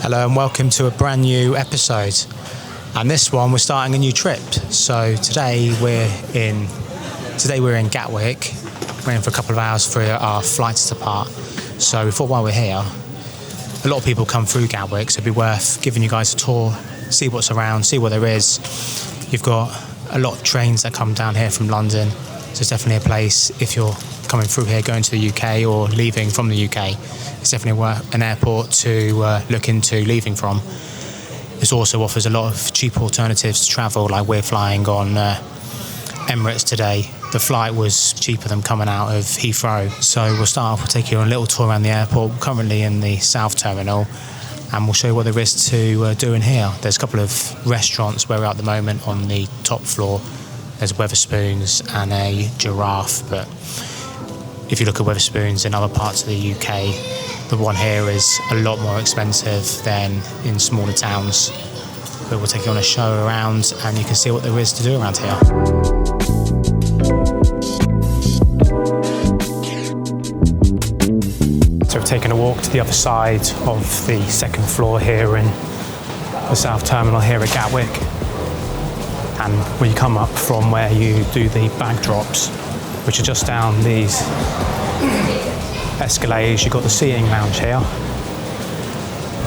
Hello and welcome to a brand new episode. And this one we're starting a new trip. So today we're in Gatwick. We're in for a couple of hours for our flight to depart. So we thought while we're here, a lot of people come through Gatwick, so it'd be worth giving you guys a tour, see what's around, see what there is. You've got a lot of trains that come down here from London. So it's definitely a place, if you're coming through here, going to the UK or leaving from the UK, it's definitely an airport to look into leaving from. This also offers a lot of cheap alternatives to travel, like we're flying on Emirates today. The flight was cheaper than coming out of Heathrow. So we'll start off, we'll take you on a little tour around the airport. We're currently in the South Terminal, and we'll show you what there is to do in here. There's a couple of restaurants where we're at the moment on the top floor. There's Wetherspoons and a Giraffe, but if you look at Wetherspoons in other parts of the UK, the one here is a lot more expensive than in smaller towns. But we'll take you on a show around and you can see what there is to do around here. So we've taken a walk to the other side of the second floor here in the South Terminal here at Gatwick. And when you come up from where you do the bag drops, which are just down these escalators, you've got the seating lounge here.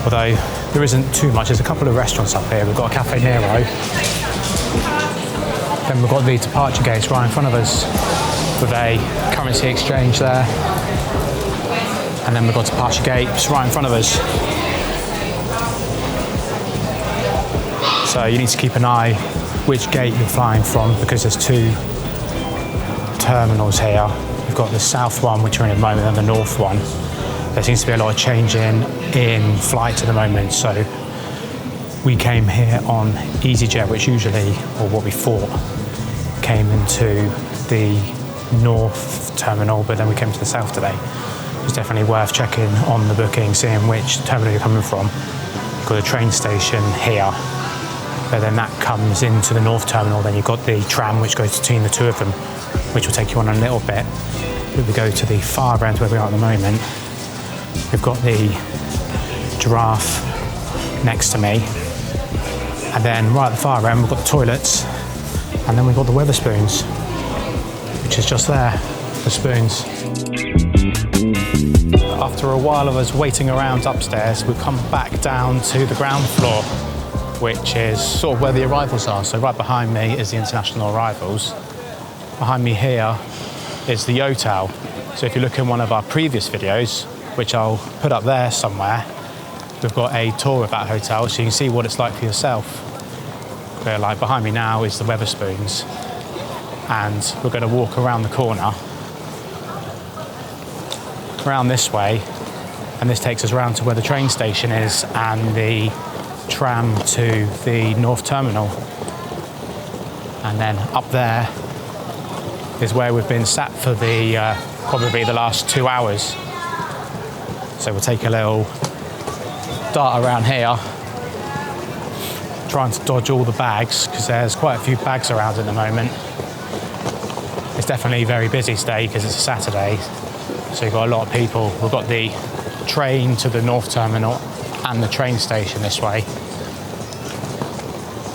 Although there isn't too much, there's a couple of restaurants up here. We've got a Cafe Nero. Then we've got the departure gates right in front of us with a currency exchange there. And then we've got departure gates right in front of us. So you need to keep an eye which gate you're flying from, because there's two terminals here. We've got the south one, which we're in at the moment, and the north one. There seems to be a lot of changing in flights at the moment. So we came here on easyJet, which usually, or what we thought, came into the north terminal, but then we came to the south today. It's definitely worth checking on the booking, seeing which terminal you're coming from. You've got a train station here, but then that comes into the north terminal. Then you've got the tram, which goes between the two of them, which will take you on a little bit. If we go to the far end where we are at the moment, we've got the Giraffe next to me. And then right at the far end, we've got the toilets. And then we've got the Wetherspoons, which is just there, the spoons. After a while of us waiting around upstairs, we've come back down to the ground floor, which is sort of where the arrivals are. So right behind me is the international arrivals. Behind me here is the hotel. So if you look in one of our previous videos, which I'll put up there somewhere, we've got a tour of that hotel so you can see what it's like for yourself. Where, like, behind me now is the Wetherspoons, and we're going to walk around the corner, around this way, and this takes us around to where the train station is and the tram to the North Terminal. And then up there is where we've been sat for the probably the last 2 hours. So we'll take a little dart around here, trying to dodge all the bags, because there's quite a few bags around at the moment. It's definitely a very busy today because it's a Saturday, so you've got a lot of people. We've got the train to the North Terminal and the train station this way.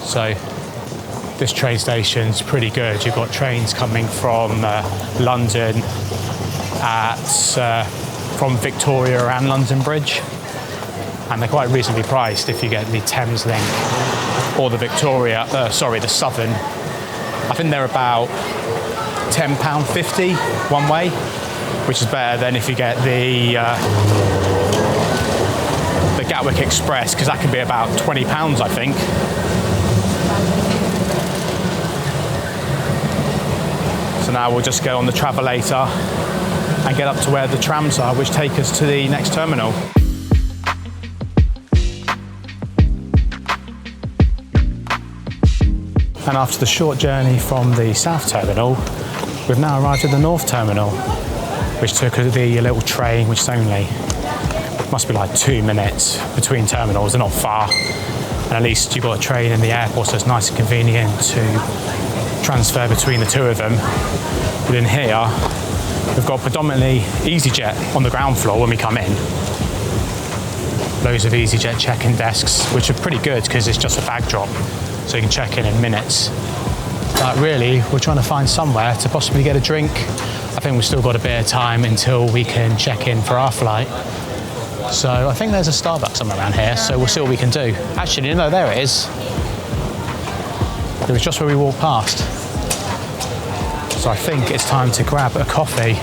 So this train station's pretty good. You've got trains coming from London from Victoria and London Bridge, and they're quite reasonably priced if you get the Thames Link or the the Southern. I think they're about £10.50 one way, which is better than if you get the Gatwick Express, because that can be about £20, I think. So now we'll just go on the Travelator and get up to where the trams are, which take us to the next terminal. And after the short journey from the South Terminal, we've now arrived at the North Terminal, which took the little train, which is only, must be like 2 minutes between terminals. They're not far. And at least you've got a train in the airport, so it's nice and convenient to transfer between the two of them. But in here, we've got predominantly easyJet on the ground floor when we come in. loads of easyJet check-in desks, which are pretty good because it's just a bag drop, so you can check in minutes. But really, we're trying to find somewhere to possibly get a drink. I think we've still got a bit of time until we can check in for our flight. So I think there's a Starbucks somewhere around here, so we'll see what we can do. Actually, no, there it is. It was just where we walked past. So I think it's time to grab a coffee.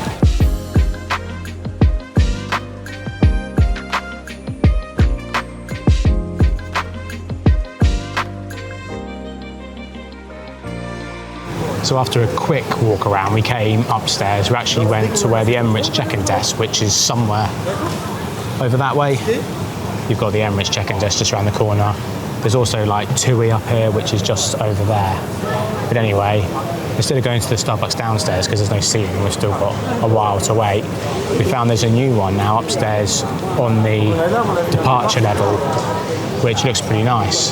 So after a quick walk around, we came upstairs. We actually went to where the Emirates check-in desk, which is somewhere over that way. You've got the Emirates check-in desk just around the corner. There's also like TUI up here, which is just over there. But anyway, instead of going to the Starbucks downstairs, because there's no seating, we've still got a while to wait, we found there's a new one now upstairs on the departure level, which looks pretty nice.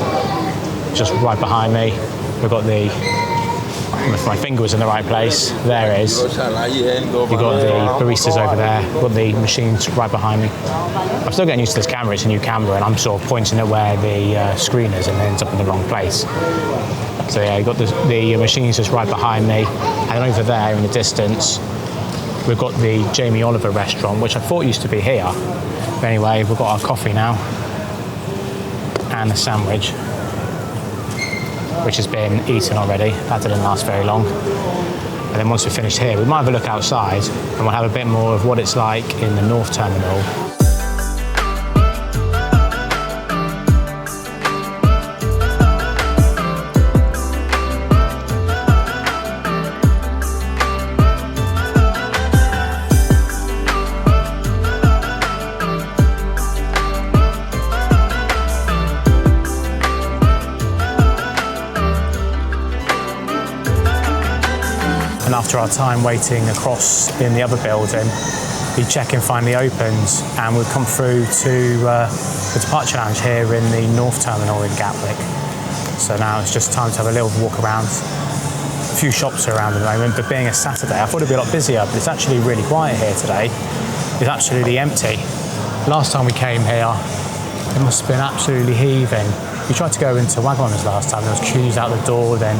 Just right behind me, we've got the, if my finger was in the right place, there it is. You've got the baristas over there, you've got the machines right behind me. I'm still getting used to this camera, it's a new camera, and I'm sort of pointing at where the screen is and it ends up in the wrong place. So yeah, you've got the machines just right behind me, and over there in the distance, we've got the Jamie Oliver restaurant, which I thought used to be here. But anyway, we've got our coffee now, and a sandwich, which has been eaten already. That didn't last very long. And then once we finish here, we might have a look outside and we'll have a bit more of what it's like in the North Terminal. And after our time waiting across in the other building, the check-in finally opened and we've come through to the departure lounge here in the North Terminal in Gatwick. So now it's just time to have a little walk around. A few shops are around at the moment, but being a Saturday, I thought it'd be a lot busier, but it's actually really quiet here today. It's absolutely empty. Last time we came here, it must have been absolutely heaving. We tried to go into Wagamama's last time, there was queues out the door, then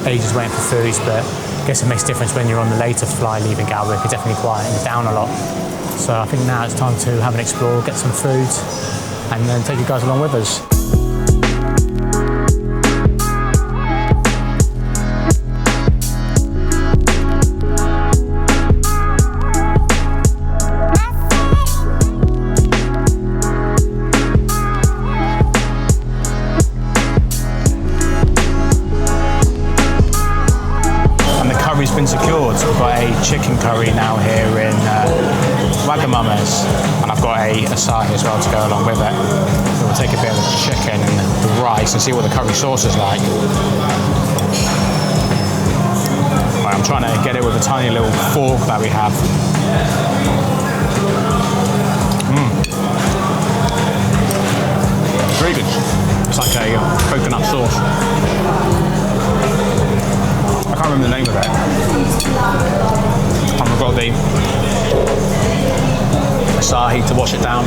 ages waiting for foods, but I guess it makes a difference when you're on the later flight leaving Gatwick. It's definitely quieting down a lot. So I think now it's time to have an explore, get some food, and then take you guys along with us. Been secured, so I've got a chicken curry now here in Wagamama's, and I've got a asahi as well to go along with it. So we'll take a bit of the chicken and the rice and see what the curry sauce is like. Right, I'm trying to get it with a tiny little fork that we have. Very good. It's like a coconut sauce. I can't remember the name of it. And we've got the asahi to wash it down.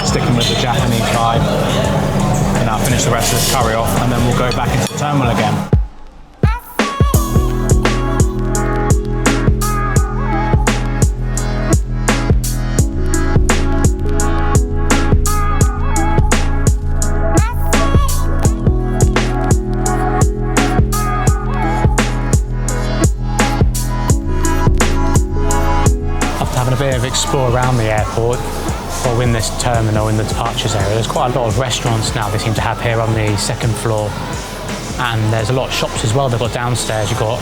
Sticking with the Japanese vibe. And I'll finish the rest of this curry off and then we'll go back into the terminal again. Bit of explore around the airport or in this terminal in the departures area. There's quite a lot of restaurants now they seem to have here on the second floor, and there's a lot of shops as well they've got downstairs. You've got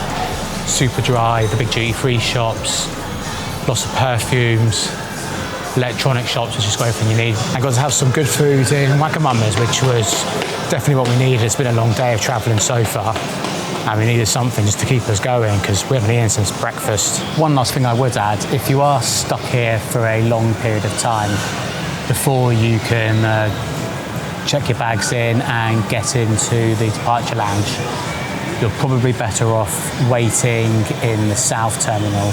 Superdry, the big duty-free shops, lots of perfumes, electronic shops, which is got everything you need. I got to have some good food in Wagamama's, which was definitely what we needed. It's been a long day of travelling so far, and we needed something just to keep us going because we haven't eaten since breakfast. One last thing I would add, if you are stuck here for a long period of time before you can check your bags in and get into the departure lounge, you're probably better off waiting in the South Terminal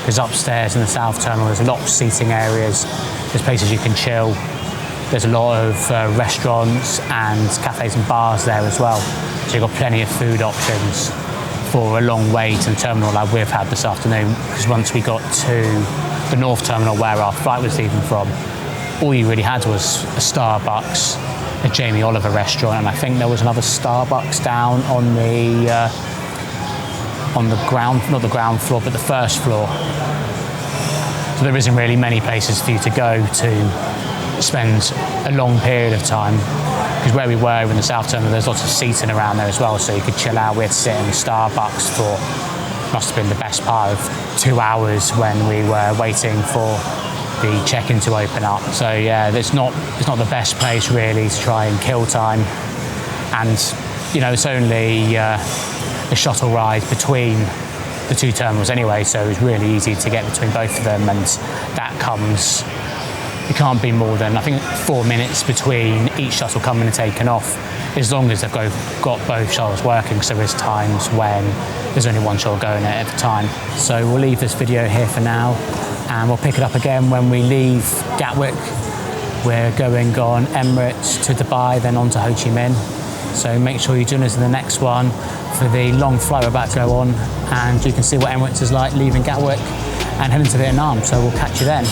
because upstairs in the South Terminal there's a lot of seating areas, there's places you can chill, there's a lot of restaurants and cafes and bars there as well. So you've got plenty of food options for a long way to the terminal like we've had this afternoon, because once we got to the North Terminal where our flight was leaving from, all you really had was a Starbucks, a Jamie Oliver restaurant, and I think there was another Starbucks down on the ground, not the ground floor, but the first floor. So there isn't really many places for you to go to spend a long period of time, because where we were in the South Terminal there's lots of seating around there as well, so you could chill out. We had to sit in Starbucks for, must have been the best part of 2 hours when we were waiting for the check-in to open up. So yeah, it's not the best place really to try and kill time, and you know, it's only a shuttle ride between the two terminals anyway, so it's really easy to get between both of them, and that comes, it can't be more than, I think, 4 minutes between each shuttle coming and taking off, as long as they've got both shuttles working, because there is times when there's only one shuttle going at a time. So we'll leave this video here for now, and we'll pick it up again when we leave Gatwick. We're going on Emirates to Dubai, then on to Ho Chi Minh. So make sure you join us in the next one for the long flight we're about to go on, and you can see what Emirates is like leaving Gatwick and heading to Vietnam. So we'll catch you then.